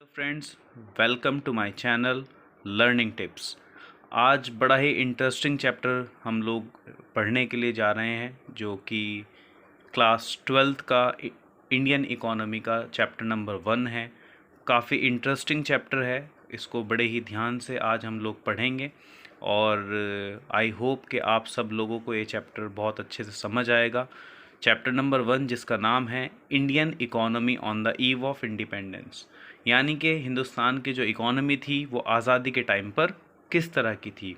Friends, welcome to my channel learning tips. आज बड़ा ही interesting chapter हम लोग पढ़ने के लिए जा रहे हैं, जो कि क्लास 12th का इंडियन इकोनॉमी का चैप्टर नंबर 1 है। काफ़ी इंटरेस्टिंग चैप्टर है, इसको बड़े ही ध्यान से आज हम लोग पढ़ेंगे और आई होप कि आप सब लोगों को ये चैप्टर बहुत अच्छे से समझ आएगा। चैप्टर नंबर 1, जिसका नाम है Indian economy on the eve of independence, यानी कि हिंदुस्तान की जो इकोनॉमी थी वो आज़ादी के टाइम पर किस तरह की थी।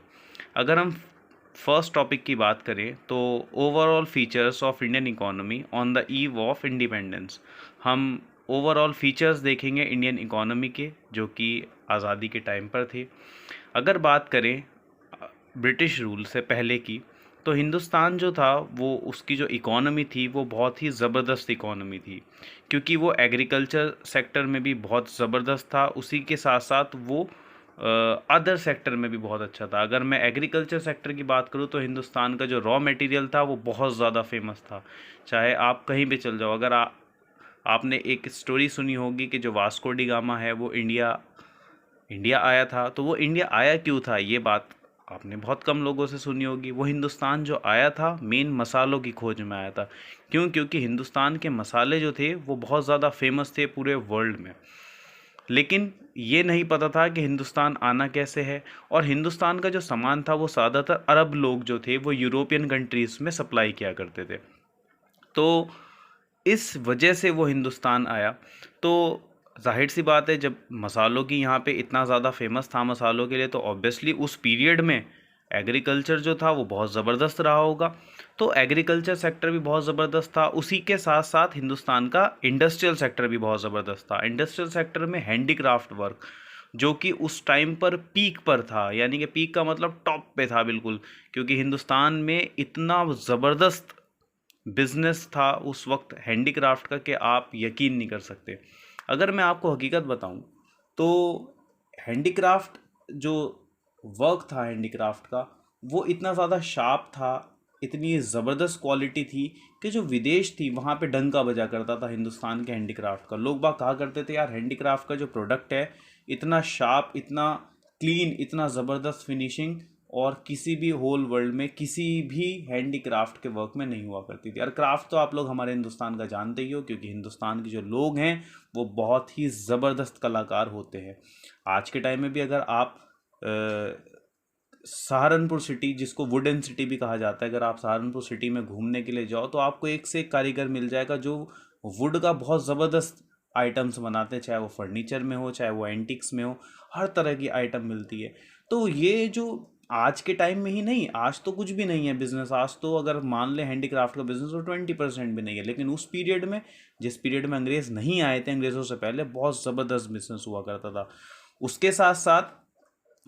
अगर हम फर्स्ट टॉपिक की बात करें तो overall features of Indian economy on the eve of independence, हम ओवरऑल फीचर्स देखेंगे इंडियन इकोनॉमी के जो कि आज़ादी के टाइम पर थे। अगर बात करें ब्रिटिश रूल से पहले की, तो हिंदुस्तान जो था वो उसकी जो इकोनॉमी थी वो बहुत ही ज़बरदस्त इकोनॉमी थी, क्योंकि वो एग्रीकल्चर सेक्टर में भी बहुत ज़बरदस्त था, उसी के साथ साथ वो अदर सेक्टर में भी बहुत अच्छा था। अगर मैं एग्रीकल्चर सेक्टर की बात करूँ तो हिंदुस्तान का जो रॉ मटेरियल था वो बहुत ज़्यादा फेमस था। चाहे आप कहीं भी चल जाओ, अगर आपने एक स्टोरी सुनी होगी कि जो वास्को डी गामा है वो इंडिया आया था, तो वो इंडिया आया क्यों था, ये बात आपने बहुत कम लोगों से सुनी होगी। वो हिंदुस्तान जो आया था मेन मसालों की खोज में आया था। क्यों? क्योंकि हिंदुस्तान के मसाले जो थे वो बहुत ज़्यादा फेमस थे पूरे वर्ल्ड में। लेकिन ये नहीं पता था कि हिंदुस्तान आना कैसे है, और हिंदुस्तान का जो सामान था वो ज़्यादातर अरब लोग जो थे वो यूरोपियन कंट्रीज़ में सप्लाई किया करते थे। तो इस वजह से वो हिंदुस्तान आया। तो जाहिर सी बात है, जब मसालों की यहाँ पे इतना ज़्यादा फेमस था मसालों के लिए, तो ऑब्वियसली उस पीरियड में एग्रीकल्चर जो था वो बहुत ज़बरदस्त रहा होगा। तो एग्रीकल्चर सेक्टर भी बहुत ज़बरदस्त था, उसी के साथ साथ हिंदुस्तान का इंडस्ट्रियल सेक्टर भी बहुत ज़बरदस्त था। इंडस्ट्रियल सेक्टर में हैंडीक्राफ्ट वर्क जो कि उस टाइम पर पीक पर था, यानी कि पीक का मतलब टॉप पे था बिल्कुल, क्योंकि हिंदुस्तान में इतना ज़बरदस्त बिजनेस था उस वक्त हैंडीक्राफ्ट का कि आप यकीन नहीं कर सकते। अगर मैं आपको हकीकत बताऊं तो हैंडीक्राफ्ट जो वर्क था हैंडीक्राफ्ट का, वो इतना ज़्यादा शार्प था, इतनी ज़बरदस्त क्वालिटी थी कि जो विदेश थी वहाँ पे डंका बजा करता था हिंदुस्तान के हैंडीक्राफ्ट का। लोग बाग कहा करते थे, यार हैंडीक्राफ्ट का जो प्रोडक्ट है इतना शार्प, इतना क्लीन, इतना ज़बरदस्त फिनिशिंग और किसी भी होल वर्ल्ड में किसी भी हैंडीक्राफ्ट के वर्क में नहीं हुआ करती थी। और क्राफ्ट तो आप लोग हमारे हिंदुस्तान का जानते ही हो, क्योंकि हिंदुस्तान के जो लोग हैं वो बहुत ही ज़बरदस्त कलाकार होते हैं। आज के टाइम में भी अगर आप सहारनपुर सिटी, जिसको वुडन सिटी भी कहा जाता है, अगर आप सहारनपुर सिटी में घूमने के लिए जाओ तो आपको एक से एक कारीगर मिल जाएगा जो वुड का बहुत ज़बरदस्त आइटम्स बनाते हैं, चाहे वो फर्नीचर में हो, चाहे वो एंटिक्स में हो, हर तरह की आइटम मिलती है। तो ये जो आज के टाइम में ही नहीं, आज तो कुछ भी नहीं है बिजनेस, आज तो अगर मान ले हैंडीक्राफ्ट का बिजनेस तो 20% भी नहीं है। लेकिन उस पीरियड में, जिस पीरियड में अंग्रेज़ नहीं आए थे, अंग्रेज़ों से पहले बहुत ज़बरदस्त बिजनेस हुआ करता था। उसके साथ साथ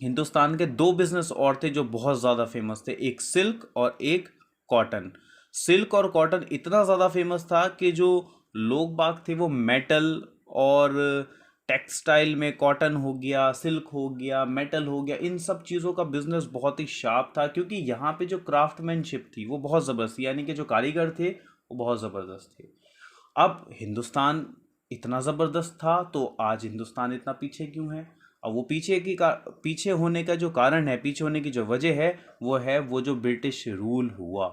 हिंदुस्तान के दो बिजनेस और थे जो बहुत ज़्यादा फेमस थे, एक सिल्क और एक कॉटन। सिल्क और कॉटन इतना ज़्यादा फेमस था कि जो लोग बाग थे वो मेटल और टेक्सटाइल में, कॉटन हो गया, सिल्क हो गया, मेटल हो गया, इन सब चीज़ों का बिजनेस बहुत ही शार्प था, क्योंकि यहाँ पे जो क्राफ्टमैनशिप थी वो बहुत ज़बरदस्त थी, यानी कि जो कारीगर थे वो बहुत ज़बरदस्त थे। अब हिंदुस्तान इतना ज़बरदस्त था तो आज हिंदुस्तान इतना पीछे क्यों है? अब वो पीछे होने का जो कारण है, पीछे होने की जो वजह है, वो जो ब्रिटिश रूल हुआ,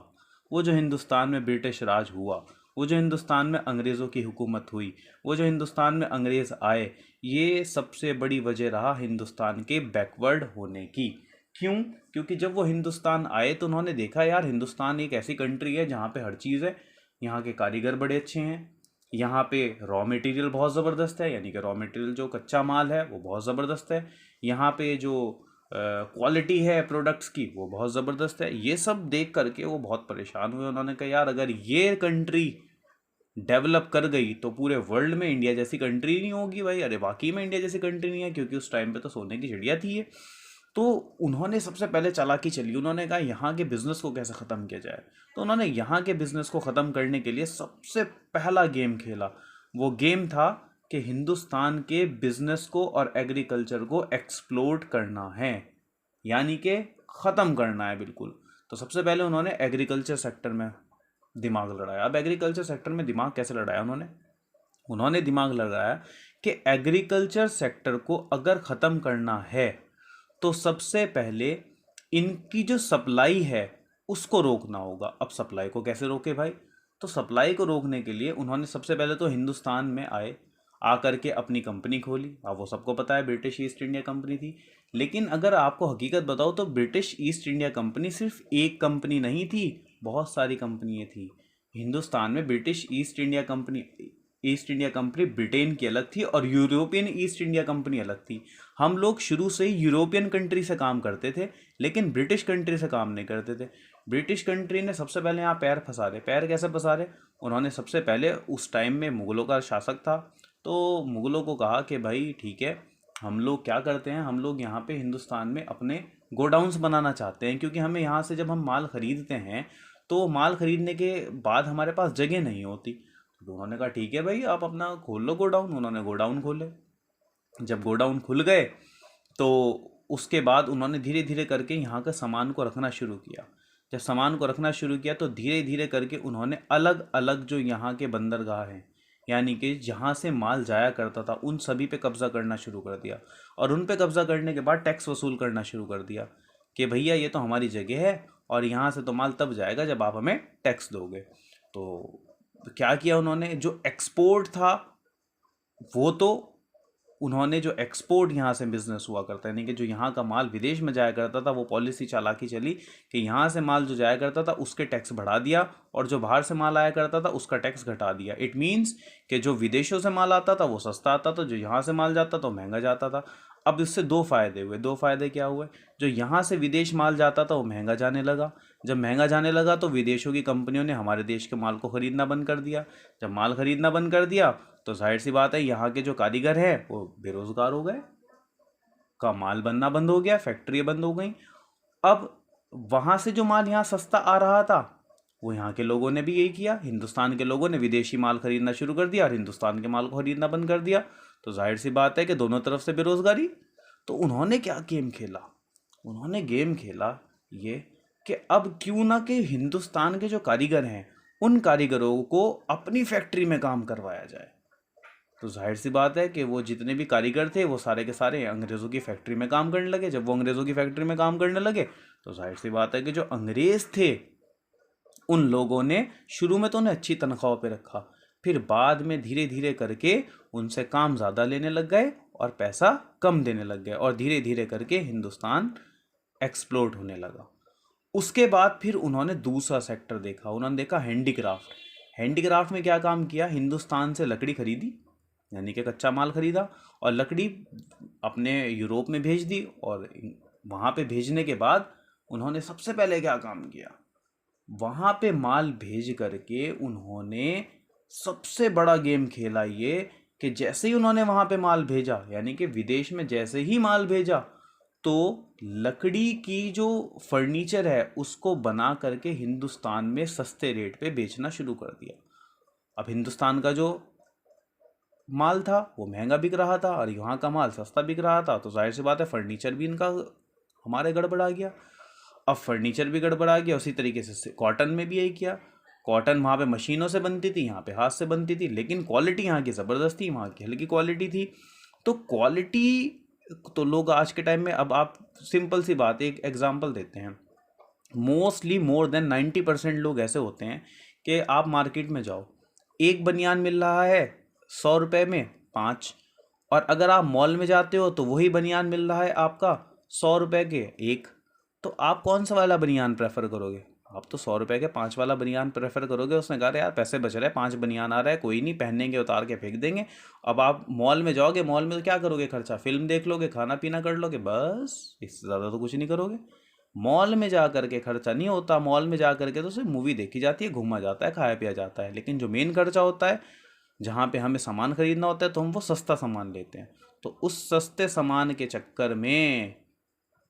वो जो हिंदुस्तान में ब्रिटिश राज हुआ, वो जो हिंदुस्तान में अंग्रेज़ों की हुकूमत हुई, वो जो हिंदुस्तान में अंग्रेज़ आए, ये सबसे बड़ी वजह रहा हिंदुस्तान के बैकवर्ड होने की। क्यों? क्योंकि जब वो हिंदुस्तान आए तो उन्होंने देखा, यार हिंदुस्तान एक ऐसी कंट्री है जहाँ पे हर चीज़ है, यहाँ के कारीगर बड़े अच्छे हैं, यहाँ पे रॉ मटेरियल बहुत ज़बरदस्त है, यानी कि रॉ मटेरियल जो कच्चा माल है वो बहुत ज़बरदस्त है, यहाँ पे जो क्वालिटी है प्रोडक्ट्स की वो बहुत ज़बरदस्त है। ये सब देख करके वो बहुत परेशान हुए। उन्होंने कहा, यार अगर ये कंट्री डेवलप कर गई तो पूरे वर्ल्ड में इंडिया जैसी कंट्री नहीं होगी भाई। अरे वाकई में इंडिया जैसी कंट्री नहीं है, क्योंकि उस टाइम पे तो सोने की चिड़िया थी ये। तो उन्होंने सबसे पहले चालाकी चली, उन्होंने कहा यहाँ के बिजनेस को कैसे ख़त्म किया जाए। तो उन्होंने यहाँ के बिजनेस को ख़त्म करने के लिए सबसे पहला गेम खेला। वो गेम था कि हिंदुस्तान के बिजनेस को और एग्रीकल्चर को एक्सप्लोर्ट करना है, यानी कि ख़त्म करना है बिल्कुल। तो सबसे पहले उन्होंने एग्रीकल्चर सेक्टर में दिमाग लड़ाया। अब एग्रीकल्चर सेक्टर में दिमाग कैसे लड़ाया उन्होंने दिमाग लगाया कि एग्रीकल्चर सेक्टर को अगर ख़त्म करना है तो सबसे पहले इनकी जो सप्लाई है उसको रोकना होगा। अब सप्लाई को कैसे रोके भाई? तो सप्लाई को रोकने के लिए उन्होंने सबसे पहले तो हिंदुस्तान में आए, आकर के अपनी कंपनी खोली। अब वो सबको पता है ब्रिटिश ईस्ट इंडिया कंपनी थी, लेकिन अगर आपको हकीकत बताओ तो ब्रिटिश ईस्ट इंडिया कंपनी सिर्फ एक कंपनी नहीं थी, बहुत सारी कंपनियाँ थी हिंदुस्तान में। British east India company Britain की अलग थी और यूरोपियन ईस्ट इंडिया कंपनी अलग थी। हम लोग शुरू से ही यूरोपियन कंट्री से काम करते थे, लेकिन ब्रिटिश कंट्री से काम नहीं करते थे। ब्रिटिश कंट्री ने सबसे पहले यहाँ पैर फंसा रहे। पैर कैसे फंसा रहे? उन्होंने सबसे पहले, उस टाइम में मुग़लों का शासक था, तो मुग़लों को कहा कि भाई ठीक है, हम लोग क्या करते हैं, हम लोग यहाँ पे हिंदुस्तान में अपने गोडाउन्स बनाना चाहते हैं, क्योंकि हमें यहाँ से जब हम माल ख़रीदते हैं तो माल ख़रीदने के बाद हमारे पास जगह नहीं होती। तो उन्होंने कहा ठीक है भाई, आप अपना खोल लो गोडाउन। उन्होंने गोडाउन खोले। जब गोडाउन खुल गए तो उसके बाद उन्होंने धीरे धीरे करके यहाँ का सामान को रखना शुरू किया। जब सामान को रखना शुरू किया तो धीरे धीरे करके उन्होंने अलग अलग जो यहाँ के बंदरगाह हैं, यानी कि जहाँ से माल जाया करता था, उन सभी पे कब्ज़ा करना शुरू कर दिया। और उन पे कब्ज़ा करने के बाद टैक्स वसूल करना शुरू कर दिया कि भैया ये तो हमारी जगह है और यहाँ से तो माल तब जाएगा जब आप हमें टैक्स दोगे। तो क्या किया उन्होंने, जो एक्सपोर्ट था वो तो उन्होंने, जो एक्सपोर्ट यहाँ से बिज़नेस हुआ करता है, यानी कि जो यहाँ का माल विदेश में जाया करता था, वो पॉलिसी चालाकी चली कि यहाँ से माल जो जाया करता था उसके टैक्स बढ़ा दिया और जो बाहर से माल आया करता था उसका टैक्स घटा दिया। इट मीन्स कि जो विदेशों से माल आता था वो सस्ता आता था, जो यहाँ से माल जाता था वो महंगा जाता था। अब इससे दो फ़ायदे हुए। दो फ़ायदे क्या हुए? जो यहाँ से विदेश माल जाता था वो महंगा जाने लगा। जब महंगा जाने लगा तो विदेशों की कंपनियों ने हमारे देश के माल को ख़रीदना बंद कर दिया। जब माल ख़रीदना बंद कर दिया तो जाहिर सी बात है यहाँ के जो कारीगर हैं वो बेरोज़गार हो गए, का माल बनना बंद हो गया, फैक्ट्रियाँ बंद हो गई। अब वहाँ से जो माल यहाँ सस्ता आ रहा था वो यहाँ के लोगों ने भी यही किया, हिंदुस्तान के लोगों ने विदेशी माल खरीदना शुरू कर दिया और हिंदुस्तान के माल को खरीदना बंद कर दिया। तो जाहिर सी बात है कि दोनों तरफ से बेरोज़गारी। तो उन्होंने क्या गेम खेला? उन्होंने गेम खेला ये कि अब क्यों ना कि हिंदुस्तान के जो कारीगर हैं उन कारीगरों को अपनी फैक्ट्री में काम करवाया जाए। तो जाहिर सी बात है कि वो जितने भी कारीगर थे वो सारे के सारे अंग्रेज़ों की फैक्ट्री में काम करने लगे। जब वो अंग्रेज़ों की फैक्ट्री में काम करने लगे तो जाहिर सी बात है कि जो अंग्रेज़ थे उन लोगों ने शुरू में तो उन्हें अच्छी तनख्वाह पे रखा, फिर बाद में धीरे धीरे करके उनसे काम ज़्यादा लेने लग गए और पैसा कम देने लग गए और धीरे धीरे करके हिंदुस्तान एक्सप्लोर्ट होने लगा। उसके बाद फिर उन्होंने दूसरा सेक्टर देखा। उन्होंने देखा हैंडीक्राफ्ट। हैंडीक्राफ्ट में क्या काम किया? हिंदुस्तान से लकड़ी खरीदी, यानी कि कच्चा माल खरीदा और लकड़ी अपने यूरोप में भेज दी। और वहाँ पे भेजने के बाद उन्होंने सबसे पहले क्या काम किया? वहाँ पे माल भेज करके उन्होंने सबसे बड़ा गेम खेला ये कि जैसे ही उन्होंने वहाँ पे माल भेजा, यानी कि विदेश में जैसे ही माल भेजा, तो लकड़ी की जो फर्नीचर है उसको बना करके हिंदुस्तान में सस्ते रेट पे बेचना शुरू कर दिया। अब हिंदुस्तान का जो माल था वो महंगा बिक रहा था और यहाँ का माल सस्ता बिक रहा था, तो जाहिर सी बात है फर्नीचर भी इनका हमारे गड़बड़ा गया। अब फर्नीचर भी गड़बड़ा गया। उसी तरीके से कॉटन में भी यही किया। कॉटन वहाँ पे मशीनों से बनती थी, यहाँ पे हाथ से बनती थी, लेकिन क्वालिटी यहाँ की ज़बरदस्त थी, वहाँ की हल्की क्वालिटी थी। तो क्वालिटी तो लोग आज के टाइम में, अब आप सिंपल सी बात, एक एग्जांपल देते हैं, मोस्टली मोर देन 90% लोग ऐसे होते हैं कि आप मार्केट में जाओ, एक बनियान मिल रहा है 100 रुपये में 5, और अगर आप मॉल में जाते हो तो वही बनियान मिल रहा है आपका 100 रुपये के 1। तो आप कौन सा वाला बनियान प्रेफर करोगे? आप तो 100 रुपये के 5 वाला बनियान प्रेफर करोगे। उसने कहा यार पैसे बच रहे हैं, 5 बनियान आ रहा है, कोई नहीं, पहनेंगे, उतार के फेंक देंगे। अब आप मॉल में जाओगे, मॉल में तो क्या करोगे? खर्चा, फिल्म देख लोगे, खाना पीना कर लोगे, बस, इससे ज़्यादा तो कुछ नहीं करोगे। मॉल में जा करके खर्चा नहीं होता। मॉल में जा करके तो सिर्फ मूवी देखी जाती है, घूमा जाता है, खाया पिया जाता है, लेकिन जो मेन खर्चा होता है, जहाँ पे हमें सामान खरीदना होता है, तो हम वो सस्ता सामान लेते हैं। तो उस सस्ते सामान के चक्कर में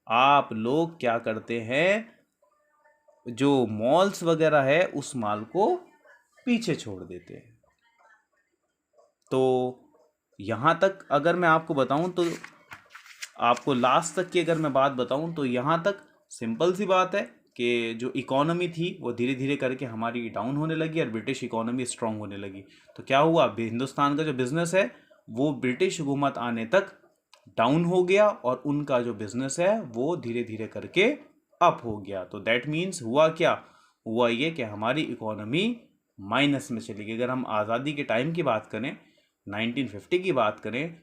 आप लोग क्या करते हैं, जो मॉल्स वगैरह है उस माल को पीछे छोड़ देते हैं। तो यहाँ तक अगर मैं आपको बताऊं, तो आपको लास्ट तक की अगर मैं बात बताऊं, तो यहाँ तक सिंपल सी बात है कि जो इकोनॉमी थी वो धीरे धीरे करके हमारी डाउन होने लगी और ब्रिटिश इकोनॉमी स्ट्रांग होने लगी। तो क्या हुआ? हिंदुस्तान का जो बिज़नेस है वो ब्रिटिश हुकूमत आने तक डाउन हो गया और उनका जो बिजनेस है वो धीरे धीरे करके अप हो गया। तो दैट मीन्स हुआ क्या, हुआ ये कि हमारी इकोनॉमी माइनस में चली गई। अगर हम आज़ादी के टाइम की बात करें, 1950 की बात करें,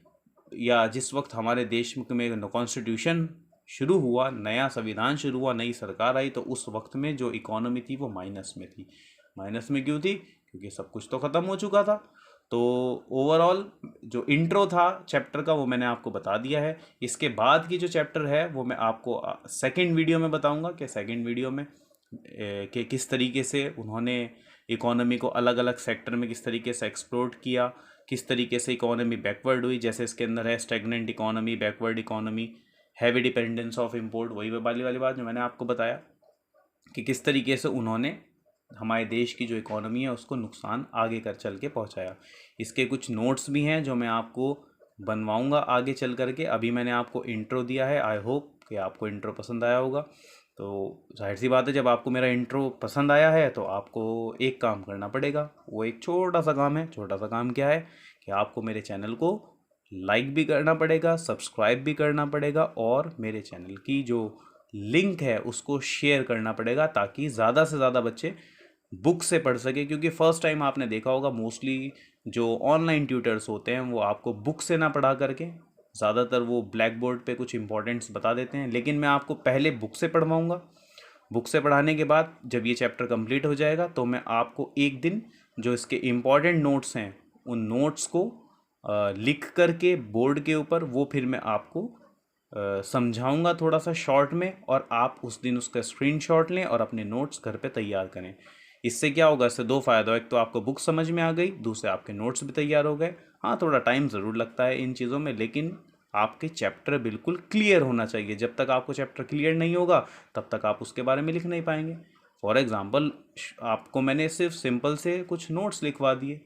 या जिस वक्त हमारे देश में कॉन्स्टिट्यूशन शुरू हुआ, नया संविधान शुरू हुआ, नई सरकार आई, तो उस वक्त में जो इकोनॉमी थी वो माइनस में थी। माइनस में क्यों थी? क्योंकि सब कुछ तो ख़त्म हो चुका था। तो ओवरऑल जो इंट्रो था चैप्टर का वो मैंने आपको बता दिया है। इसके बाद की जो चैप्टर है वो मैं आपको सेकंड वीडियो में बताऊंगा कि सेकंड वीडियो में कि किस तरीके से उन्होंने इकोनॉमी को अलग अलग सेक्टर में किस तरीके से एक्सप्लोर किया, किस तरीके से इकोनॉमी बैकवर्ड हुई। जैसे इसके अंदर है stagnant economy, backward economy, heavy dependence of import, वही वाली बात जो मैंने आपको बताया कि किस तरीके से उन्होंने हमारे देश की जो इकोनॉमी है उसको नुकसान आगे कर चल के पहुंचाया। इसके कुछ नोट्स भी हैं जो मैं आपको बनवाऊंगा आगे चल करके। अभी मैंने आपको इंट्रो दिया है, आई होप कि आपको इंट्रो पसंद आया होगा। तो जाहिर सी बात है, जब आपको मेरा इंट्रो पसंद आया है तो आपको एक काम करना पड़ेगा। वो एक छोटा सा काम है। छोटा सा काम क्या है कि आपको मेरे चैनल को लाइक भी करना पड़ेगा, सब्सक्राइब भी करना पड़ेगा, और मेरे चैनल की जो लिंक है उसको शेयर करना पड़ेगा ताकि ज़्यादा से ज़्यादा बच्चे बुक से पढ़ सके। क्योंकि फर्स्ट टाइम आपने देखा होगा मोस्टली जो ऑनलाइन ट्यूटर्स होते हैं वो आपको बुक से ना पढ़ा करके ज़्यादातर वो ब्लैक बोर्ड पे कुछ इंपॉर्टेंट्स बता देते हैं, लेकिन मैं आपको पहले बुक से पढ़वाऊँगा। बुक से पढ़ाने के बाद जब ये चैप्टर कंप्लीट हो जाएगा तो मैं आपको एक दिन जो इसके इम्पॉर्टेंट नोट्स हैं उन नोट्स को लिख करके बोर्ड के ऊपर वो फिर मैं आपको समझाऊंगा थोड़ा सा शॉर्ट में, और आप उस दिन उसका स्क्रीनशॉट लें और अपने नोट्स घर पे तैयार करें। इससे क्या होगा, इससे दो फ़ायदा हो, एक तो आपको बुक समझ में आ गई, दूसरे आपके नोट्स भी तैयार हो गए। हाँ, थोड़ा टाइम ज़रूर लगता है इन चीज़ों में, लेकिन आपके चैप्टर बिल्कुल क्लियर होना चाहिए। जब तक आपको चैप्टर क्लियर नहीं होगा तब तक आप उसके बारे में लिख नहीं पाएंगे। फॉर एग्ज़ाम्पल, आपको मैंने सिर्फ सिंपल से कुछ नोट्स लिखवा दिए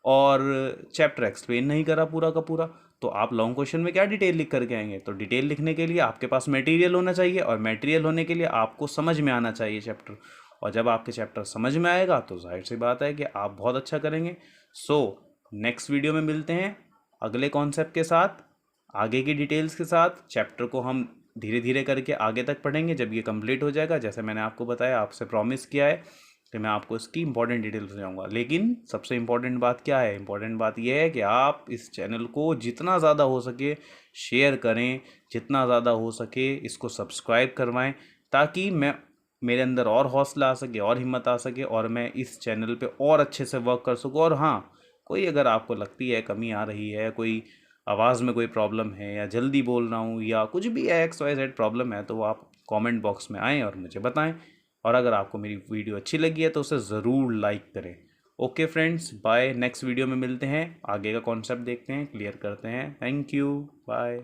और चैप्टर एक्सप्लेन नहीं करा पूरा का पूरा, तो आप लॉन्ग क्वेश्चन में क्या डिटेल लिख करके आएंगे? तो डिटेल लिखने के लिए आपके पास मटेरियल होना चाहिए, और मटेरियल होने के लिए आपको समझ में आना चाहिए चैप्टर। और जब आपके चैप्टर समझ में आएगा तो जाहिर सी बात है कि आप बहुत अच्छा करेंगे। सो नेक्स्ट वीडियो में मिलते हैं अगले कॉन्सेप्ट के साथ, आगे की डिटेल्स के साथ। चैप्टर को हम धीरे धीरे करके आगे तक पढ़ेंगे। जब ये कंप्लीट हो जाएगा, जैसे मैंने आपको बताया, आपसे प्रॉमिस किया है कि मैं आपको इसकी इंपॉर्टेंट डिटेल्स बताऊंगा। लेकिन सबसे इम्पॉर्टेंट बात क्या है? इंपॉर्टेंट बात यह है कि आप इस चैनल को जितना ज़्यादा हो सके शेयर करें, जितना ज़्यादा हो सके इसको सब्सक्राइब करवाएं, ताकि मेरे अंदर और हौसला आ सके और हिम्मत आ सके और मैं इस चैनल पे और अच्छे से वर्क कर सकूँ। और हाँ, कोई अगर आपको लगती है कमी आ रही है, कोई आवाज़ में कोई प्रॉब्लम है, या जल्दी बोल रहा हूँ, या कुछ भी XYZ प्रॉब्लम है, तो आप कमेंट बॉक्स में आएँ और मुझे बताएं। और अगर आपको मेरी वीडियो अच्छी लगी है तो उसे ज़रूर लाइक करें। Okay friends, bye. Next video में मिलते हैं, आगे का कॉन्सेप्ट देखते हैं, क्लियर करते हैं। Thank you, bye.